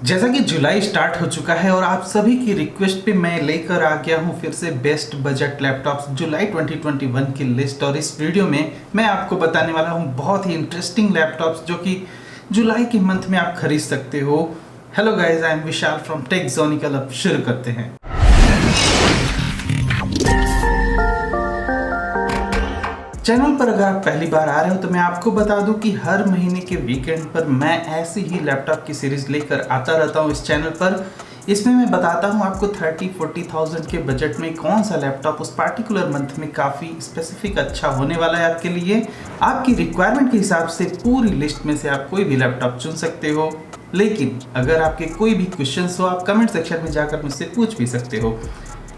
जैसा कि July start हो चुका है और आप सभी की रिक्वेस्ट पे मैं लेकर आ गया हूं फिर से बेस्ट बजट लैपटॉप्स जुलाई 2021 की लिस्ट। और इस वीडियो में मैं आपको बताने वाला हूं बहुत ही इंटरेस्टिंग लैपटॉप्स जो कि जुलाई के मंथ में आप खरीद सकते हो। Hello guys, I am Vishal from Techzonical. अब शुरू करते हैं। चैनल पर अगर आप पहली बार आ रहे हो तो मैं आपको बता दूं कि हर महीने के वीकेंड पर मैं ऐसी ही लैपटॉप की सीरीज लेकर आता रहता हूं इस चैनल पर। इसमें मैं बताता हूं आपको 30-40,000 के बजट में कौन सा लैपटॉप उस पार्टिकुलर मंथ में काफ़ी स्पेसिफिक अच्छा होने वाला है आपके लिए। आपकी रिक्वायरमेंट के हिसाब से पूरी लिस्ट में से आप कोई भी लैपटॉप चुन सकते हो, लेकिन अगर आपके कोई भी क्वेश्चंस हो आप कमेंट सेक्शन में जाकर मुझसे पूछ भी सकते हो।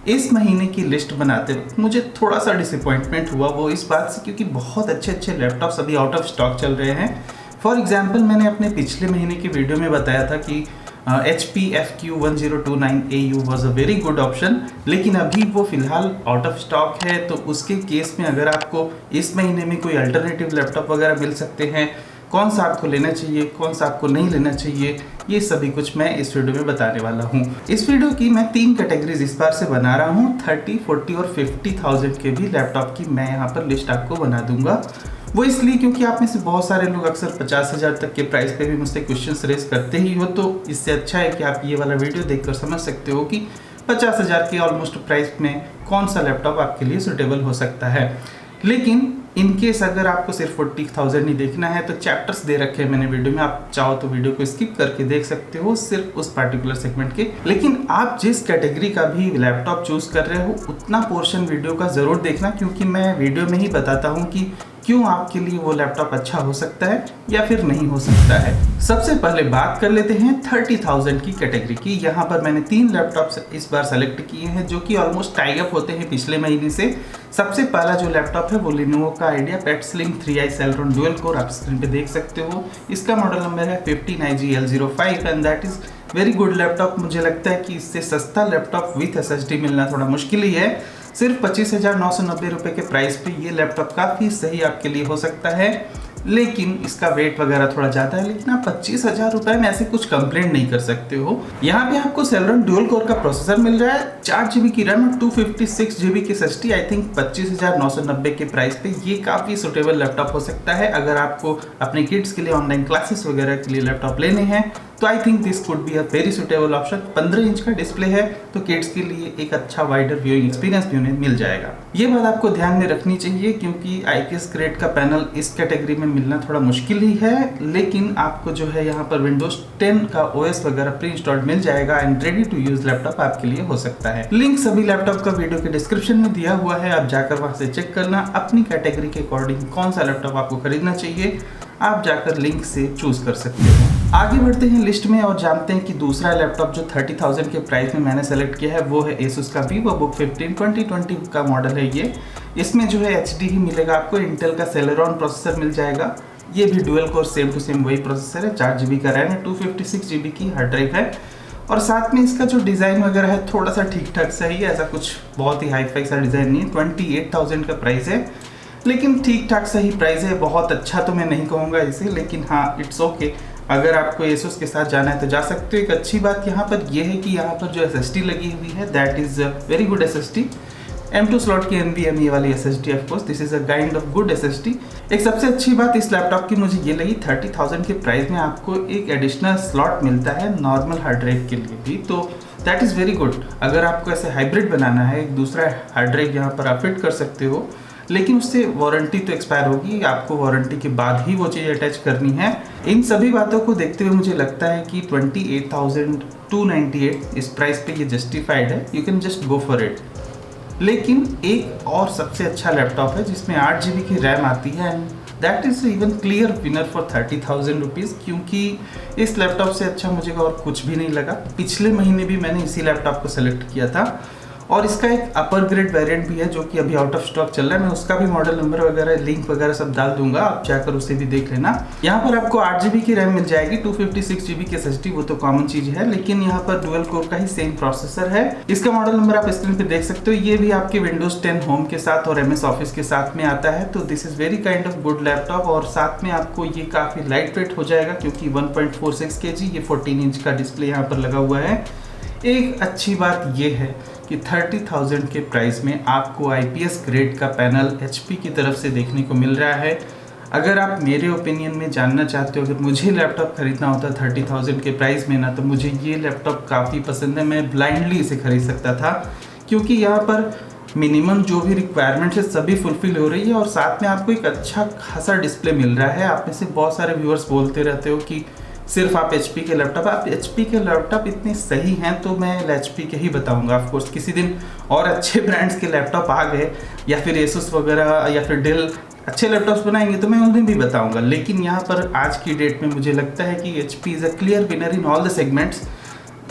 इस महीने की लिस्ट बनाते वक्त मुझे थोड़ा सा डिसअपॉइंटमेंट हुआ, वो इस बात से क्योंकि बहुत अच्छे लैपटॉप्स अभी आउट ऑफ स्टॉक चल रहे हैं। फॉर एग्जांपल मैंने अपने पिछले महीने की वीडियो में बताया था कि HP FQ1029AU was a very good option, लेकिन अभी वो फिलहाल आउट ऑफ स्टॉक है। तो उसके केस में अगर आपको इस महीने में कोई अल्टरनेटिव लैपटॉप वगैरह मिल सकते हैं, कौन सा आपको लेना चाहिए, कौन सा आपको नहीं लेना चाहिए, ये सभी कुछ मैं इस वीडियो में बताने वाला हूँ। इस वीडियो की मैं 3 कैटेगरीज इस बार से बना रहा हूँ। 30, 40 और 50,000 के भी लैपटॉप की मैं यहाँ पर लिस्ट आपको बना दूंगा। वो इसलिए क्योंकि आप में से बहुत सारे लोग अक्सर 50,000 तक के प्राइस पे भी मुझसे क्वेश्चंस रेज करते ही हो, तो इससे अच्छा है कि आप ये वाला वीडियो देखकर समझ सकते हो कि 50,000 के ऑलमोस्ट प्राइस में कौन सा लैपटॉप आपके लिए सुटेबल हो सकता है। लेकिन इनकेस अगर आपको सिर्फ 40,000 ही देखना है तो चैप्टर्स दे रखे हैं मैंने वीडियो में, आप चाहो तो वीडियो को स्किप करके देख सकते हो सिर्फ उस पार्टिकुलर सेगमेंट के। लेकिन आप जिस कैटेगरी का भी लैपटॉप चूज कर रहे हो उतना पोर्शन वीडियो का जरूर देखना, क्योंकि मैं वीडियो में ही बताता हूँ कि क्यों आपके लिए वो लैपटॉप अच्छा हो सकता है या फिर नहीं हो सकता है। सबसे पहले बात कर लेते हैं 30,000 की कैटेगरी की। यहाँ पर मैंने 3 लैपटॉप्स इस बार सेलेक्ट किए हैं जो कि ऑलमोस्ट टाई अप होते हैं पिछले महीने से। सबसे पहला जो लैपटॉप है वो Lenovo का idea pad slim 3i Celeron dual core, आप स्क्रीन पे देख सकते हो। इसका मॉडल नंबर है 15IG-L05 and that is very good laptop. मुझे लगता है कि इससे सस्ता लैपटॉप विथ SSD मिलना थोड़ा मुश्किल ही है। सिर्फ 25,990 रुपये के प्राइस पे ये लैपटॉप काफ़ी सही आपके लिए हो सकता है, लेकिन इसका वेट वगैरह थोड़ा ज़्यादा है। लेकिन आप 25,000 रुपये में ऐसे कुछ कंप्लेंट नहीं कर सकते हो। यहाँ पे आपको Celeron डुअल कोर का प्रोसेसर मिल रहा है, 4 GB की रैम और 256 GB की SSD। आई थिंक 25,990 के प्राइस पे ये काफ़ी सुटेबल लैपटॉप हो सकता है। अगर आपको अपने किड्स के लिए ऑनलाइन क्लासेस वगैरह के लिए लैपटॉप लेने हैं तो I think this could be a very suitable option. 15 inch का डिस्प्ले है तो किड्स के लिए एक अच्छा वाइडर व्यूइंग एक्सपीरियंस भी उन्हें मिल जाएगा। ये बात आपको ध्यान में रखनी चाहिए क्योंकि IPS ग्रेड का पैनल इस कैटेगरी में मिलना थोड़ा मुश्किल ही है, लेकिन आपको जो है यहाँ पर Windows 10 का OS वगैरह प्री इंस्टॉल्ड मिल जाएगा and ready to use laptop आपके लिए हो सकता है। लिंक सभी लैपटॉप का वीडियो के डिस्क्रिप्शन में दिया हुआ है, आप जाकर वहां से चेक करना अपनी कैटेगरी के अकॉर्डिंग कौन सा लैपटॉप आपको खरीदना चाहिए। आप जाकर लिंक से चूज कर सकते हो। आगे बढ़ते हैं लिस्ट में और जानते हैं कि दूसरा लैपटॉप जो 30,000 के प्राइस में मैंने सेलेक्ट किया है वो है Asus का VivoBook 15 2020 का मॉडल है ये। इसमें जो है HD ही मिलेगा आपको, इंटेल का Celeron प्रोसेसर मिल जाएगा। ये भी dual core same to same वही प्रोसेसर है, 4 GB का रैम है, 256 GB की हार्ड ड्राइव है। और साथ में इसका जो डिज़ाइन वगैरह है थोड़ा सा ठीक ठाक सा ही है, ऐसा कुछ बहुत ही हाई फाई सा डिज़ाइन नहीं है। 28,000 का प्राइस है, लेकिन ठीक ठाक सही प्राइस है। बहुत अच्छा तो मैं नहीं कहूँगा इसे, लेकिन हाँ इट्स ओके। अगर आपको Asus के साथ जाना है तो जा सकते हो। एक अच्छी बात यहाँ पर यह है कि यहाँ पर जो SSD लगी हुई है that is very good SSD, M2 slot की NVMe वाली SSD। Of course this is a kind of good SSD। एक सबसे अच्छी बात इस लैपटॉप की मुझे ये लगी, 30,000 के प्राइस में आपको एक एडिशनल स्लॉट मिलता है नॉर्मल हार्ड ड्राइव के लिए भी, तो दैट इज़ वेरी गुड। अगर आपको ऐसे हाइब्रिड बनाना है, एक दूसरा हार्ड ड्राइव यहाँ पर आप फिट कर सकते हो, लेकिन उससे वारंटी तो एक्सपायर होगी, आपको वारंटी के बाद ही वो चीज़ अटैच करनी है। इन सभी बातों को देखते हुए मुझे लगता है कि 28,298 इस प्राइस पे ये जस्टिफाइड है, you can just go for it. लेकिन एक और सबसे अच्छा लैपटॉप है जिसमें 8 GB की रैम आती है and that is even clear winner for 30,000 rupees, क्योंकि इस लैपटॉप से अच्छा मुझे और कुछ भी नहीं लगा। पिछले महीने भी मैंने इसी लैपटॉप को सेलेक्ट किया था और इसका एक अपर ग्रेड वेरिएंट भी है जो कि अभी आउट ऑफ स्टॉक चल रहा है। मैं उसका भी मॉडल नंबर वगैरह लिंक वगैरह सब डाल दूंगा, आप जाकर उसे भी देख लेना। यहाँ पर आपको 8GB की रैम मिल जाएगी, 256GB की SSD, वो तो कॉमन चीज है, लेकिन यहाँ पर डुअल कोर का ही सेम प्रोसेसर है। इसका मॉडल नंबर आप स्क्रीन पे देख सकते हो। ये भी आपके विंडोज 10 होम के साथ और MS ऑफिस के साथ में आता है। तो this is very kind of good laptop, और साथ में आपको ये काफी लाइट वेट हो जाएगा क्योंकि 1.46 kg, ये 14 इंच का डिस्प्ले यहाँ पर लगा हुआ है। एक अच्छी बात ये है कि 30,000 के प्राइस में आपको IPS ग्रेड का पैनल HP की तरफ से देखने को मिल रहा है। अगर आप मेरे ओपिनियन में जानना चाहते हो, अगर मुझे लैपटॉप खरीदना होता 30,000 के प्राइस में ना, तो मुझे ये लैपटॉप काफ़ी पसंद है। मैं ब्लाइंडली इसे खरीद सकता था क्योंकि यहाँ पर मिनिमम जो भी रिक्वायरमेंट है सभी फुलफिल हो रही है, और साथ में आपको एक अच्छा खासा डिस्प्ले मिल रहा है। आप में से बहुत सारे व्यूअर्स बोलते रहते हो कि सिर्फ आप HP के लैपटॉप, आप HP के लैपटॉप इतने सही हैं तो मैं HP के ही बताऊंगा। ऑफ कोर्स किसी दिन और अच्छे ब्रांड्स के लैपटॉप आ गए या फिर Asus वगैरह या फिर डेल अच्छे लैपटॉप्स बनाएंगे तो मैं उन्हें भी बताऊंगा। लेकिन यहाँ पर आज की डेट में मुझे लगता है कि HP is a clear winner in all the segments.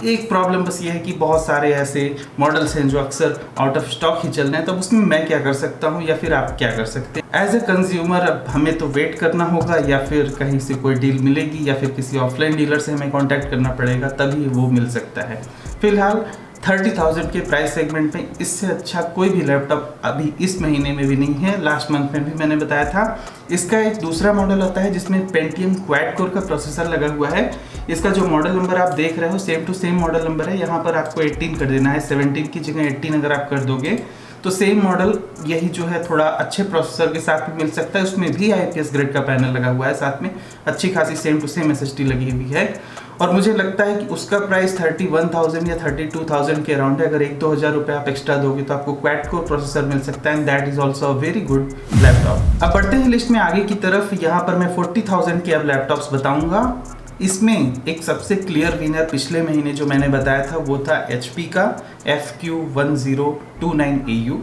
एक प्रॉब्लम बस ये है कि बहुत सारे ऐसे मॉडल्स हैं जो अक्सर आउट ऑफ स्टॉक ही चल रहे हैं, तब उसमें मैं क्या कर सकता हूँ या फिर आप क्या कर सकते हैं। एज ए कंज्यूमर अब हमें तो वेट करना होगा, या फिर कहीं से कोई डील मिलेगी, या फिर किसी ऑफलाइन डीलर से हमें कांटेक्ट करना पड़ेगा, तभी वो मिल सकता है। फिलहाल 30,000 के प्राइस सेगमेंट में इससे अच्छा कोई भी लैपटॉप अभी इस महीने में भी नहीं है। लास्ट मंथ में भी मैंने बताया था। इसका एक दूसरा मॉडल आता है जिसमें पेंटियम क्वाड कोर का प्रोसेसर लगा हुआ है। इसका जो मॉडल नंबर आप देख रहे हो same to same model number है। यहाँ पर आपको 18 कर देना है, 17 की जगह 18 अगर आप कर दोगे तो सेम मॉडल यही जो है थोड़ा अच्छे प्रोसेसर के साथ भी मिल सकता है। उसमें भी IPS ग्रेड का पैनल लगा हुआ है, साथ में अच्छी खासी सेम टू सेम SSD लगी हुई है, और मुझे लगता है कि उसका प्राइस 31,000 या 32,000 के अराउंड है। अगर 1-2 हज़ार रुपये आप एक्स्ट्रा दोगे तो आपको क्वाड कोर प्रोसेसर मिल सकता है, and that is also a very good laptop. अब बढ़ते हैं लिस्ट में आगे की तरफ। यहाँ पर मैं 40,000 के अब लैपटॉप्स बताऊंगा। इसमें एक सबसे क्लियर विनर पिछले महीने जो मैंने बताया था वो था HP का FQ1029AU,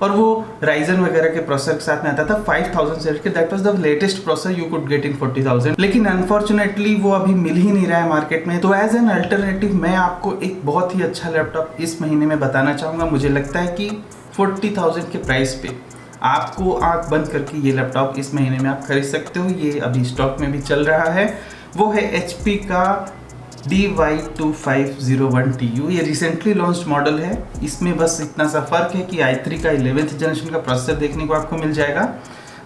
और वो राइजन वगैरह के प्रोसेसर के साथ में आता था 5000 सेट के। That was the latest processor you could get in 40,000, लेकिन अनफॉर्चुनेटली वो अभी मिल ही नहीं रहा है मार्केट में। तो एज एन अल्टरनेटिव मैं आपको एक बहुत ही अच्छा लैपटॉप इस महीने में बताना चाहूँगा। मुझे लगता है कि 40,000 के प्राइस पे आपको आंख बंद करके ये लैपटॉप इस महीने में आप खरीद सकते हो। ये अभी स्टॉक में भी चल रहा है। वो है HP का DY2501TU। ये रिसेंटली लॉन्च्ड मॉडल है। इसमें बस इतना सा फर्क है कि i3 का 11th जनरेशन का प्रोसेसर देखने को आपको मिल जाएगा।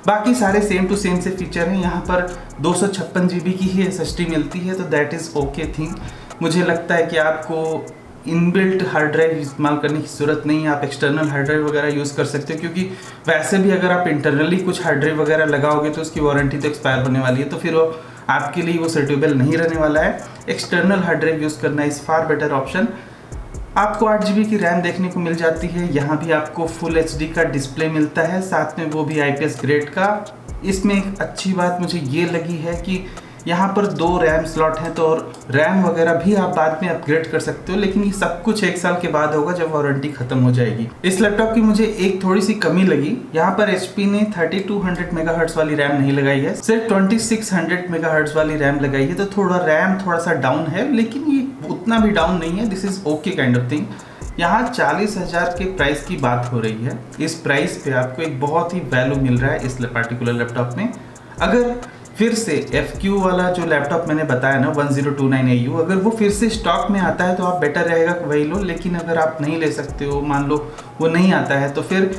बाकी सारे सेम टू सेम से फीचर हैं। यहाँ पर 256GB की ही SSD मिलती है, तो दैट इज़ ओके थिंग। मुझे लगता है कि आपको इनबिल्ट हार्ड ड्राइव इस्तेमाल करने की ज़रूरत नहीं है। आप एक्सटर्नल हार्ड ड्राइव वगैरह यूज़ कर सकते हो, क्योंकि वैसे भी अगर आप इंटरनली कुछ हार्ड ड्राइव वगैरह लगाओगे तो उसकी वारंटी तो एक्सपायर होने वाली है, तो फिर वो आपके लिए वो सूटेबल नहीं रहने वाला है। एक्सटर्नल हार्ड ड्राइव यूज़ करना इज़ फार बेटर ऑप्शन। आपको 8GB की रैम देखने को मिल जाती है। यहाँ भी आपको फुल HD का डिस्प्ले मिलता है, साथ में वो भी IPS ग्रेड का। इसमें एक अच्छी बात मुझे ये लगी है कि यहाँ पर 2 रैम स्लॉट हैं, तो रैम वगैरह भी आप बाद में अपग्रेड कर सकते हो, लेकिन ये सब कुछ 1 साल के बाद होगा जब वारंटी खत्म हो जाएगी। इस लैपटॉप की मुझे एक थोड़ी सी कमी लगी। यहाँ पर HP ने 3200 मेगाहर्ट्ज वाली रैम नहीं लगाई है, सिर्फ 2600 मेगाहर्ट्ज वाली रैम लगाई है। तो थोड़ा रैम थोड़ा सा डाउन है, लेकिन ये उतना भी डाउन नहीं है। This is okay kind of thing. यहाँ 40,000 के प्राइस की बात हो रही है। इस प्राइस पे आपको एक बहुत ही वैल्यू मिल रहा है इस पर्टिकुलर लैपटॉप में। अगर फिर से FQ वाला जो लैपटॉप मैंने बताया ना 1029AU, अगर वो फिर से स्टॉक में आता है तो आप बेटर रहेगा कि वही लो। लेकिन अगर आप नहीं ले सकते हो, मान लो वो नहीं आता है, तो फिर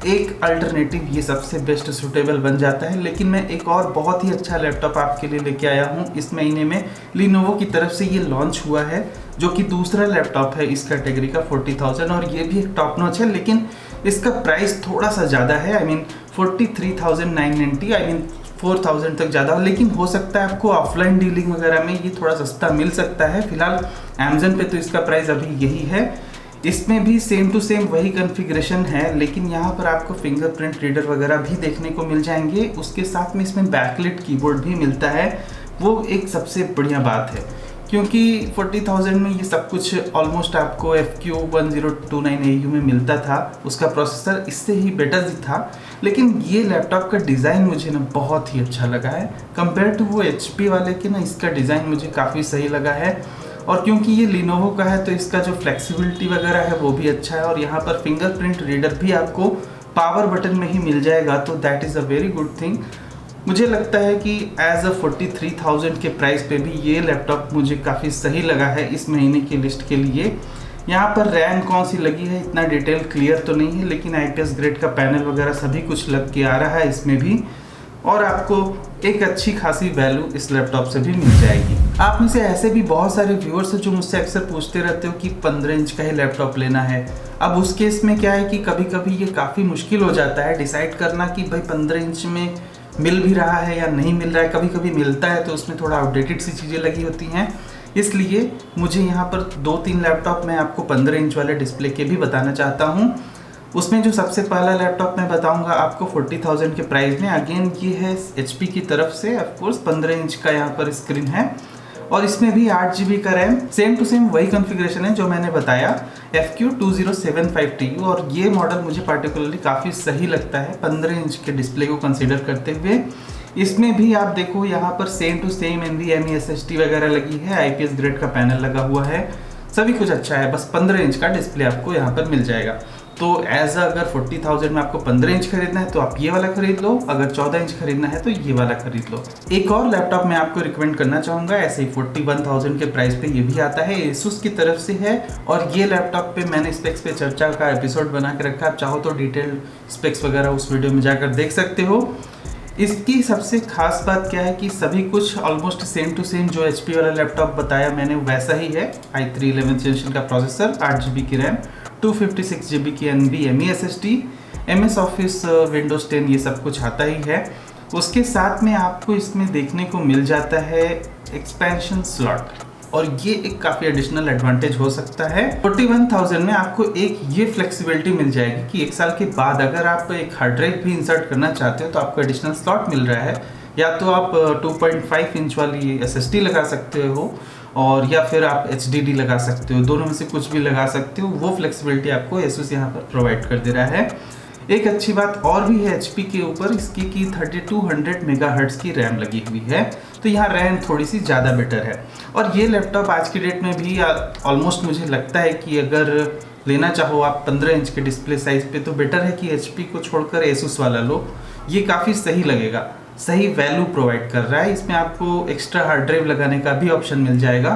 एक अल्टरनेटिव ये सबसे बेस्ट सूटेबल बन जाता है। लेकिन मैं एक और बहुत ही अच्छा लैपटॉप आपके लिए लेके आया हूँ इस महीने में। Lenovo की तरफ से ये लॉन्च हुआ है, जो कि दूसरा लैपटॉप है इस कैटेगरी का 40,000, और ये भी एक टॉप नॉच है, लेकिन इसका प्राइस थोड़ा सा ज़्यादा है। आई मीन 43,990, आई मीन 4,000 तक ज़्यादा। लेकिन हो सकता है आपको ऑफलाइन डीलिंग वगैरह में ये थोड़ा सस्ता मिल सकता है। फिलहाल अमेजन पे तो इसका प्राइस अभी यही है। इसमें भी सेम टू सेम वही कॉन्फ़िगरेशन है, लेकिन यहाँ पर आपको फिंगरप्रिंट रीडर वगैरह भी देखने को मिल जाएंगे। उसके साथ में इसमें बैकलिट कीबोर्ड भी मिलता है, वो एक सबसे बढ़िया बात है, क्योंकि 40,000 में ये सब कुछ ऑलमोस्ट आपको FQ1029AU में मिलता था। उसका प्रोसेसर इससे ही बेटर ही था, लेकिन ये लैपटॉप का डिज़ाइन मुझे ना बहुत ही अच्छा लगा है कंपेयर टू वो HP वाले के ना। इसका डिज़ाइन मुझे काफ़ी सही लगा है। और क्योंकि ये Lenovo का है तो इसका जो फ्लेक्सिबिलिटी वगैरह है वो भी अच्छा है, और यहाँ पर फिंगरप्रिंट रीडर भी आपको पावर बटन में ही मिल जाएगा, तो that is a very good thing. मुझे लगता है कि एज अ 43,000 के प्राइस पे भी ये लैपटॉप मुझे काफ़ी सही लगा है इस महीने की लिस्ट के लिए। यहाँ पर रैम कौन सी लगी है इतना डिटेल क्लियर तो नहीं है, लेकिन IPS ग्रेड का पैनल वगैरह सभी कुछ लग के आ रहा है इसमें भी, और आपको एक अच्छी खासी वैल्यू इस लैपटॉप से भी मिल जाएगी। आप में से ऐसे भी बहुत सारे व्यूअर्स हैं जो मुझसे अक्सर पूछते रहते हो कि 15 इंच का ही लैपटॉप लेना है। अब उस केस में क्या है कि कभी कभी ये काफ़ी मुश्किल हो जाता है डिसाइड करना कि भाई 15 इंच में मिल भी रहा है या नहीं मिल रहा है। कभी कभी मिलता है तो उसमें थोड़ा आउटडेटेड सी चीज़ें लगी होती हैं, इसलिए मुझे यहाँ पर 2-3 लैपटॉप मैं आपको 15 इंच वाले डिस्प्ले के भी बताना चाहता हूँ। उसमें जो सबसे पहला लैपटॉप मैं बताऊंगा आपको 40,000 के प्राइस में, अगेन ये है HP की तरफ से, ऑफकोर्स 15 इंच का यहाँ पर स्क्रीन है, और इसमें भी 8 GB का रैम, सेम टू सेम वही कॉन्फ़िगरेशन है जो मैंने बताया FQ2075TU, और ये मॉडल मुझे पार्टिकुलरली काफ़ी सही लगता है 15 इंच के डिस्प्ले को कंसीडर करते हुए। इसमें भी आप देखो यहाँ पर same to same NVMe SSD वगैरह लगी है, IPS ग्रेड का पैनल लगा हुआ है, सभी कुछ अच्छा है, बस 15 इंच का डिस्प्ले आपको यहाँ पर मिल जाएगा। तो एज अगर 40,000 में आपको 15 इंच खरीदना है तो आप ये वाला खरीद लो, अगर 14 इंच खरीदना है तो ये वाला खरीद लो। एक और लैपटॉप मैं आपको रिकमेंड करना चाहूँगा, ऐसे ही 41,000 के प्राइस पे ये भी आता है, Asus की तरफ से है, और ये लैपटॉप पे मैंने स्पेक्स पे चर्चा का एपिसोड बना के रखा है, आप चाहो तो डिटेल्ड स्पेक्स वगैरह उस वीडियो में जाकर देख सकते हो। इसकी सबसे खास बात क्या है कि सभी कुछ ऑलमोस्ट सेम टू सेम जो HP वाला लैपटॉप बताया मैंने वैसा ही है। i3 11th जनरेशन का प्रोसेसर, 8 GB की रैम, 256 GB की NVMe SSD, MS office, Windows 10 ये सब कुछ आता ही है। उसके साथ में आपको इसमें देखने को मिल जाता है एक्सपेंशन स्लॉट, और ये एक काफ़ी एडिशनल एडवांटेज हो सकता है। 41,000 में आपको एक ये फ्लेक्सिबिलिटी मिल जाएगी कि 1 साल के बाद अगर आप एक हार्ड ड्राइव भी इंसर्ट करना चाहते हो तो आपको एडिशनल स्लॉट मिल रहा है, या तो आप 2.5 इंच वाली SSD लगा सकते हो, और या फिर आप HDD लगा सकते हो, दोनों में से कुछ भी लगा सकते हो। वो फ्लेक्सिबिलिटी आपको Asus यहाँ पर प्रोवाइड कर दे रहा है। एक अच्छी बात और भी है HP के ऊपर इसकी कि 3200 मेगाहर्ट्ज़ की रैम लगी हुई है, तो यहाँ रैम थोड़ी सी ज़्यादा बेटर है। और ये लैपटॉप आज की डेट में भी ऑलमोस्ट मुझे लगता है कि अगर लेना चाहो आप 15 इंच के डिस्प्ले साइज़ पे तो बेटर है कि HP को छोड़कर Asus वाला लो, ये काफ़ी सही लगेगा, सही वैल्यू प्रोवाइड कर रहा है। इसमें आपको एक्स्ट्रा हार्ड ड्राइव लगाने का भी ऑप्शन मिल जाएगा,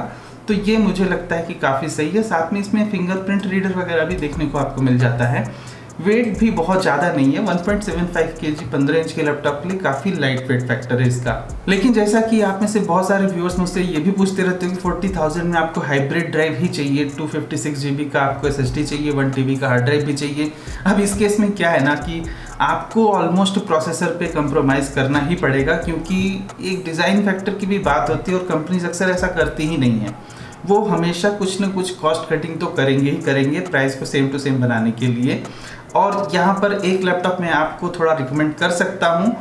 तो ये मुझे लगता है कि काफ़ी सही है। साथ में इसमें फिंगरप्रिंट रीडर वगैरह भी देखने को आपको मिल जाता है। वेट भी बहुत ज़्यादा नहीं है, 1.75 kg 15 इंच के लैपटॉप के लिए काफ़ी लाइट वेट फैक्टर है इसका। लेकिन जैसा कि आप में से बहुत सारे व्यूअर्स मुझसे ये भी पूछते रहते हो कि 40,000 में आपको हाइब्रिड ड्राइव ही चाहिए, 256 GB का आपको SSD चाहिए, 1 TB का हार्ड ड्राइव भी चाहिए। अब इस केस में क्या है ना कि आपको ऑलमोस्ट प्रोसेसर पे कंप्रोमाइज़ करना ही पड़ेगा, क्योंकि एक डिज़ाइन फैक्टर की भी बात होती है और कंपनीज अक्सर ऐसा करती ही नहीं है। वो हमेशा कुछ ना कुछ कॉस्ट कटिंग तो करेंगे ही करेंगे प्राइस को सेम टू सेम बनाने के लिए। और यहाँ पर एक लैपटॉप मैं आपको थोड़ा रिकमेंड कर सकता हूँ,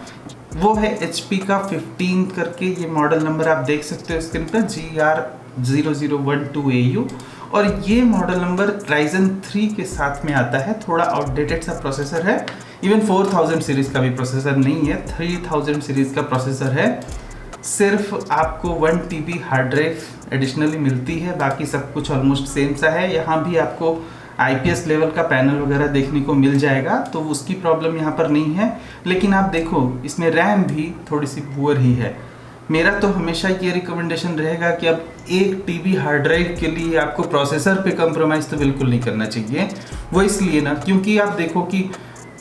वो है HP का 15 करके, ये मॉडल नंबर आप देख सकते हो स्क्रीन पर, GR0012AU, और ये मॉडल नंबर Ryzen 3 के साथ में आता है। थोड़ा आउटडेटेड सा प्रोसेसर है, इवन 4000 सीरीज़ का भी प्रोसेसर नहीं है, 3000 सीरीज़ का प्रोसेसर है। सिर्फ आपको 1 TB हार्ड ड्राइव एडिशनली मिलती है, बाकी सब कुछ ऑलमोस्ट सेम सा है। यहाँ भी आपको IPS लेवल का पैनल वगैरह देखने को मिल जाएगा, तो उसकी प्रॉब्लम यहाँ पर नहीं है। लेकिन आप देखो इसमें रैम भी थोड़ी सी पुअर ही है। मेरा तो हमेशा ये रिकमेंडेशन रहेगा कि अब 1 TB हार्ड ड्राइव के लिए आपको प्रोसेसर पे कंप्रोमाइज़ तो बिल्कुल नहीं करना चाहिए। वो इसलिए ना क्योंकि आप देखो कि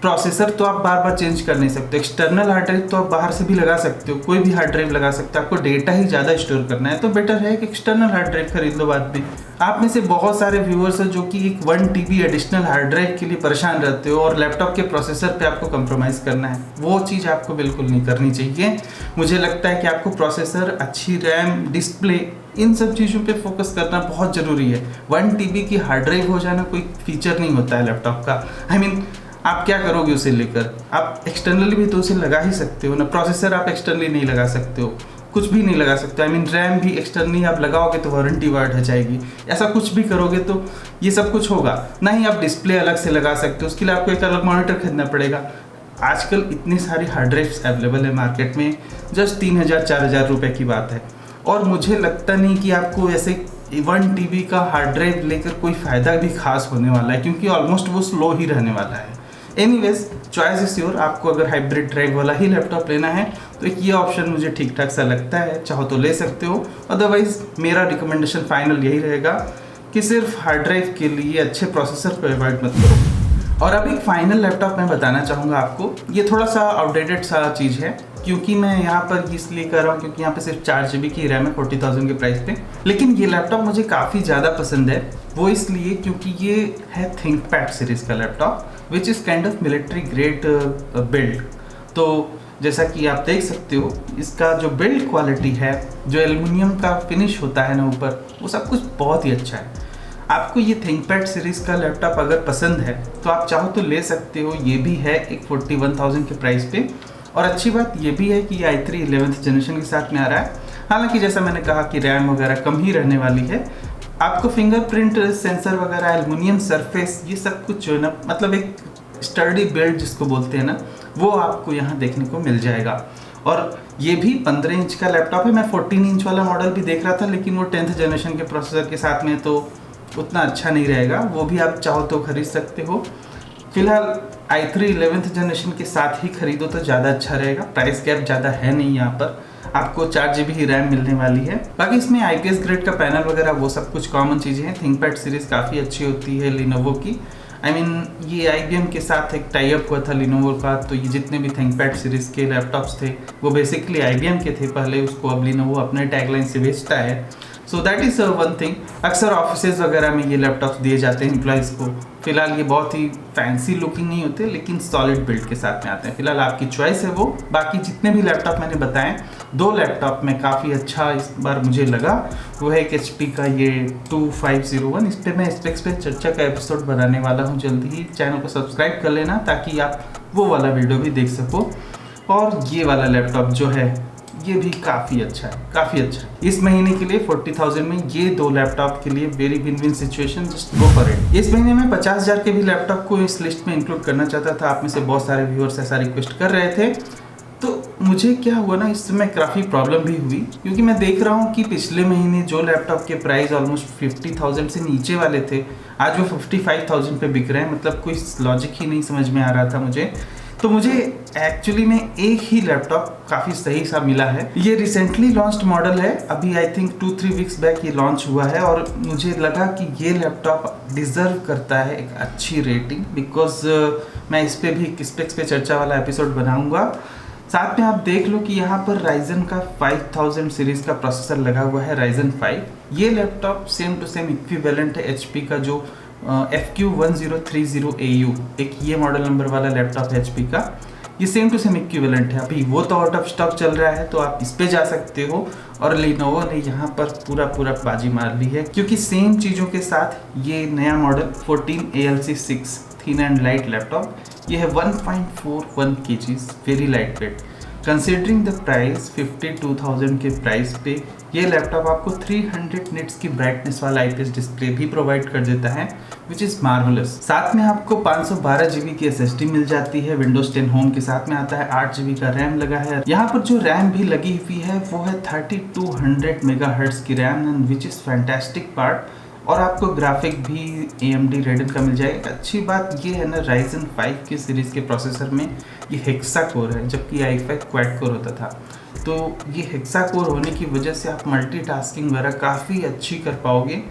प्रोसेसर तो आप बार बार चेंज कर नहीं सकते, एक्सटर्नल हार्ड ड्राइव तो आप बाहर से भी लगा सकते हो, कोई भी हार्ड ड्राइव लगा सकते हो। आपको डेटा ही ज़्यादा स्टोर करना है तो बेटर है कि एक्सटर्नल हार्ड ड्राइव खरीद लो बाद में। आप में से बहुत सारे व्यूअर्स हैं जो कि एक 1 TB एडिशनल हार्ड ड्राइव के लिए परेशान रहते हो और लैपटॉप के प्रोसेसर पे आपको कंप्रोमाइज़ करना है, वो चीज़ आपको बिल्कुल नहीं करनी चाहिए। मुझे लगता है कि आपको प्रोसेसर, अच्छी रैम, डिस्प्ले, इन सब चीज़ों पे फोकस करना बहुत ज़रूरी है। 1 TB की हार्ड ड्राइव हो जाना कोई फीचर नहीं होता है लैपटॉप का। आप क्या करोगे उसे लेकर, आप एक्सटर्नली भी तो उसे लगा ही सकते हो ना। प्रोसेसर आप एक्सटर्नली नहीं लगा सकते हो, कुछ भी नहीं लगा सकते। रैम भी एक्सटर्नली आप लगाओगे तो वारंटी वार्ड हो जाएगी। ऐसा कुछ भी करोगे तो ये सब कुछ होगा ना ही। आप डिस्प्ले अलग से लगा सकते हो, उसके लिए आपको एक अलग मॉनिटर खरीदना पड़ेगा। आजकल इतनी सारी हार्ड ड्राइव्स अवेलेबल है मार्केट में, जस्ट 3,000-4,000 रुपये की बात है। और मुझे लगता नहीं कि आपको ऐसे 1 TB का हार्ड ड्राइव लेकर कोई फ़ायदा भी खास होने वाला है, क्योंकि ऑलमोस्ट वो स्लो ही रहने वाला है। Anyways, choice is your. आपको अगर हाइब्रिड ड्राइव वाला ही लैपटॉप लेना है तो एक ये ऑप्शन मुझे ठीक ठाक सा लगता है, चाहो तो ले सकते हो। अदरवाइज मेरा रिकमेंडेशन फाइनल यही रहेगा कि सिर्फ हार्ड ड्राइव के लिए अच्छे प्रोसेसर को अवॉइड मत करो। और अब एक फाइनल लैपटॉप मैं बताना चाहूँगा आपको। ये थोड़ा सा आउटडेटेड सा चीज़ है, क्योंकि मैं यहाँ पर इसलिए कर रहा हूँ क्योंकि यहाँ पे सिर्फ 4 GB की रैम है 40,000 के प्राइस पे। लेकिन ये लैपटॉप मुझे काफ़ी ज़्यादा पसंद है, वो इसलिए क्योंकि ये है थिंकपैड सीरीज़ का laptop, which is kind of military grade build. तो जैसा कि आप देख सकते हो, इसका जो बिल्ड क्वालिटी है, जो एल्युमिनियम का फिनिश होता है ना ऊपर, वो सब कुछ बहुत ही अच्छा है। आपको ये थिंकपैड सीरीज़ का लैपटॉप अगर पसंद है तो आप चाहो तो ले सकते हो। ये भी है एक 41,000 के प्राइस पे। और अच्छी बात ये भी है कि ये i3 11th जनरेशन के साथ में आ रहा है। हालांकि जैसा मैंने कहा कि रैम वगैरह कम ही रहने वाली है। आपको फिंगरप्रिंट सेंसर वगैरह, एल्युमिनियम सरफेस, ये सब कुछ जो है ना, मतलब एक स्टर्डी बिल्ड जिसको बोलते हैं ना, वो आपको यहाँ देखने को मिल जाएगा। और ये भी 15 इंच का लैपटॉप है। मैं 14 इंच वाला मॉडल भी देख रहा था, लेकिन वो 10th जनरेशन के प्रोसेसर के साथ में तो उतना अच्छा नहीं रहेगा। वो भी आप चाहो तो खरीद सकते हो। फिलहाल i3 11th जनरेशन के साथ ही खरीदो तो ज़्यादा अच्छा रहेगा। प्राइस गैप ज़्यादा है नहीं, यहाँ पर आपको 4 GB ही रैम मिलने वाली है। बाकी इसमें IPS ग्रेड का पैनल वगैरह वो सब कुछ कॉमन चीज़ें हैं। थिंकपैड सीरीज़ काफ़ी अच्छी होती है लिनोवो की। ये IBM के साथ एक टाई अप हुआ था लिनोवो का, तो ये जितने भी थिंकपैड सीरीज़ के लैपटॉप्स थे वो बेसिकली IBM के थे पहले, उसको अब लिनोवो अपने टैगलाइन से बेचता है। So that is one thing. अक्सर ऑफिसेज वगैरह में ये लैपटॉप्स दिए जाते हैं एम्प्लॉयज़ को। फिलहाल ये बहुत ही फैंसी लुकिंग नहीं होते, लेकिन सॉलिड बिल्ड के साथ में आते हैं। फिलहाल आपकी चॉइस है वो। बाकी जितने भी लैपटॉप मैंने बताएं, 2 लैपटॉप में काफ़ी अच्छा इस बार मुझे लगा, वो है एक HP का ये 2501। इस पर मैं स्पेक्स पे चर्चा का एपिसोड बनाने वाला हूँ जल्दी ही। चैनल को सब्सक्राइब कर लेना ताकि आप वो वाला वीडियो भी देख सको। और ये वाला लैपटॉप जो है ये भी काफ़ी अच्छा है, काफ़ी अच्छा। इस महीने के लिए 40,000 में ये 2 लैपटॉप के लिए very win win situation, just go for it. इस महीने में 50,000 के भी लैपटॉप को इस लिस्ट में इंक्लूड करना चाहता था। आप में से बहुत सारे व्यूअर्स ऐसा रिक्वेस्ट कर रहे थे। तो मुझे क्या हुआ ना, इस समय काफ़ी प्रॉब्लम भी हुई, क्योंकि मैं देख रहा हूँ कि पिछले महीने जो लैपटॉप के प्राइस ऑलमोस्ट 50,000 से नीचे वाले थे, आज वो 55,000 पे बिक रहे हैं। मतलब कोई लॉजिक ही नहीं समझ में आ रहा था मुझे। तो मुझे एक्चुअली में एक ही लैपटॉप काफ़ी सही सा मिला है। ये रिसेंटली लॉन्च्ड मॉडल है, अभी आई थिंक 2-3 वीक्स बैक ये लॉन्च हुआ है। और मुझे लगा कि ये लैपटॉप डिज़र्व करता है एक अच्छी रेटिंग, बिकॉज मैं इस पर भी स्पेक्स पे चर्चा वाला एपिसोड बनाऊंगा। साथ में आप देख लो कि यहाँ पर Ryzen का 5000 सीरीज़ का प्रोसेसर लगा हुआ है, Ryzen 5। ये laptop same to same equivalent है HP का जो FQ1030AU, एक ये मॉडल नंबर वाला लैपटॉप है HP का। ये सेम टू सेम इक्विवेलेंट है। अभी वो तो आउट ऑफ स्टॉक चल रहा है, तो आप इस पे जा सकते हो। और लिनोवो ने यहाँ पर पूरा बाजी मार ली है, क्योंकि सेम चीज़ों के साथ ये नया model 14ALC6 thin and light laptop, ये है 1.41 kgs, very light weight. Considering the price 52,000 के प्राइस पे ये लैपटॉप आपको 300 निट्स की ब्राइटनेस वाला IPS डिस्प्ले भी प्रोवाइड कर देता है, विच इज़ मार्वलस। साथ में आपको 512 GB की SSD मिल जाती है। विंडोज 10 होम के साथ में आता है। 8 GB का रैम लगा है। यहाँ पर जो रैम भी लगी हुई है वो है 3200 MHz की RAM, and which is fantastic part. और आपको ग्राफिक भी AMD Radeon का मिल जाएगा। अच्छी बात ये है ना, Ryzen 5 की सीरीज़ के प्रोसेसर में ये हेक्सा कोर है, जबकि i5 क्वाड कोर होता था। तो ये हेक्सा कोर होने की वजह से आप मल्टीटास्किंग वगैरह काफ़ी अच्छी कर पाओगे।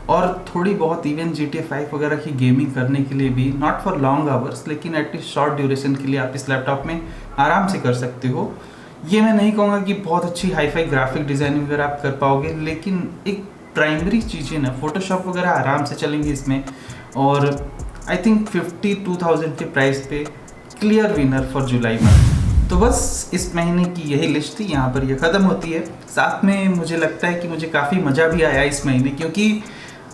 और थोड़ी बहुत इवन GTA 5 वगैरह की गेमिंग करने के लिए भी, नॉट फॉर लॉन्ग आवर्स, लेकिन एटलीस्ट शॉर्ट ड्यूरेशन के लिए आप इस लैपटॉप में आराम से कर सकते हो। ये मैं नहीं कहूँगा कि बहुत अच्छी हाई-फाई ग्राफिक डिज़ाइनिंग वगैरह आप कर पाओगे, लेकिन एक प्राइमरी चीज़ें ना, फोटोशॉप वगैरह आराम से चलेंगी इसमें। और आई थिंक 52,000 के प्राइस पे clear winner for July month. तो बस इस महीने की यही लिस्ट थी, यहाँ पर ये ख़त्म होती है। साथ में मुझे लगता है कि मुझे काफ़ी मज़ा भी आया इस महीने, क्योंकि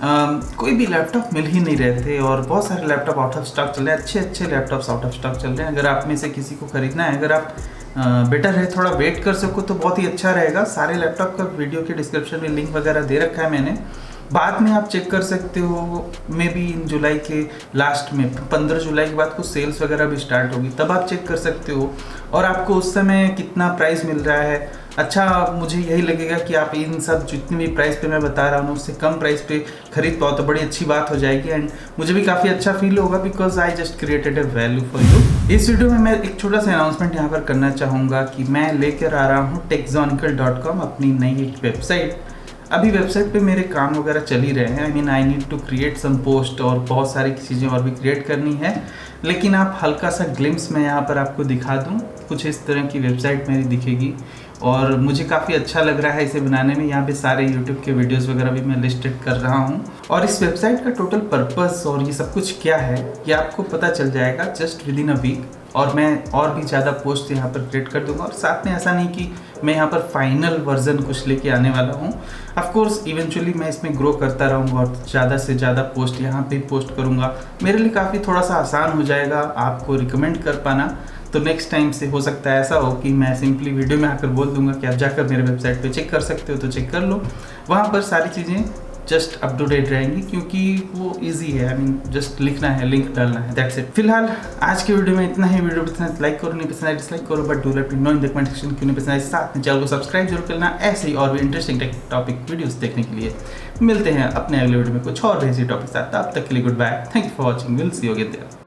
कोई भी लैपटॉप मिल ही नहीं रहे थे और बहुत सारे लैपटॉप आउट ऑफ स्टॉक चल रहे हैं। अच्छे लैपटॉप्स आउट ऑफ स्टॉक चल रहे हैं। अगर आप में से किसी को ख़रीदना है, अगर आप बेटर है थोड़ा वेट कर सको तो बहुत ही अच्छा रहेगा। सारे लैपटॉप का वीडियो के डिस्क्रिप्शन में लिंक वगैरह दे रखा है मैंने, बाद में आप चेक कर सकते हो। मे बी इन जुलाई के लास्ट में 15 जुलाई के बाद कुछ सेल्स वगैरह भी स्टार्ट होगी, तब आप चेक कर सकते हो। और आपको उस समय कितना प्राइस मिल रहा है अच्छा मुझे यही लगेगा कि आप इन सब जितनी भी प्राइस पे मैं बता रहा हूँ उससे कम प्राइस पे खरीद पाओ तो बड़ी अच्छी बात हो जाएगी एंड मुझे भी काफ़ी अच्छा फील होगा because I just created a value for you. इस वीडियो में मैं एक छोटा सा अनाउंसमेंट यहाँ पर करना चाहूँगा कि मैं लेकर आ रहा हूँ techzonical.com, अपनी नई एक वेबसाइट। अभी वेबसाइट पे मेरे काम वगैरह चल ही रहे हैं। I mean I need to create some post और बहुत सारी चीज़ें और भी क्रिएट करनी है, लेकिन आप हल्का सा ग्लिम्स में यहाँ पर आपको दिखा दूँ। कुछ इस तरह की वेबसाइट मेरी दिखेगी और मुझे काफ़ी अच्छा लग रहा है इसे बनाने में। यहाँ पे सारे यूट्यूब के वीडियोस वगैरह भी मैं लिस्टेड कर रहा हूँ और इस वेबसाइट का टोटल पर्पस और ये सब कुछ क्या है ये आपको पता चल जाएगा just within a week. और मैं और भी ज़्यादा पोस्ट यहाँ पर क्रिएट कर दूंगा और साथ में ऐसा नहीं कि मैं यहाँ पर फाइनल वर्जन कुछ लेके आने वाला हूँ। ऑफ कोर्स इवेंचुअली मैं इसमें ग्रो करता रहूँगा और ज़्यादा से ज़्यादा पोस्ट यहाँ पे पोस्ट करूँगा। मेरे लिए काफ़ी थोड़ा सा आसान हो जाएगा आपको रिकमेंड कर पाना। तो नेक्स्ट टाइम से हो सकता है ऐसा हो कि मैं सिंपली वीडियो में आकर बोल दूंगा कि आप जाकर मेरे वेबसाइट पे चेक कर सकते हो, तो चेक कर लो। वहाँ पर सारी चीज़ें जस्ट अप टू डेट रहेंगी क्योंकि वो इजी है। आई मीन जस्ट लिखना है, लिंक डालना है, दैट्स इट। फिलहाल आज के वीडियो में इतना ही। वीडियो पसंद है लाइक करो, नहीं पसंद है डिसलाइक करो, but do let me know in the comment section क्यों नहीं पसंद है। साथ में चैनल को सब्सक्राइब जरूर करना ऐसे ही और भी इंटरेस्टिंग टॉपिक वीडियोस देखने के लिए। मिलते हैं अपने अगले वीडियो में कुछ और ऐसे टॉपिक साथ। तब तक के लिए goodbye, thank you for watching, will see you again there.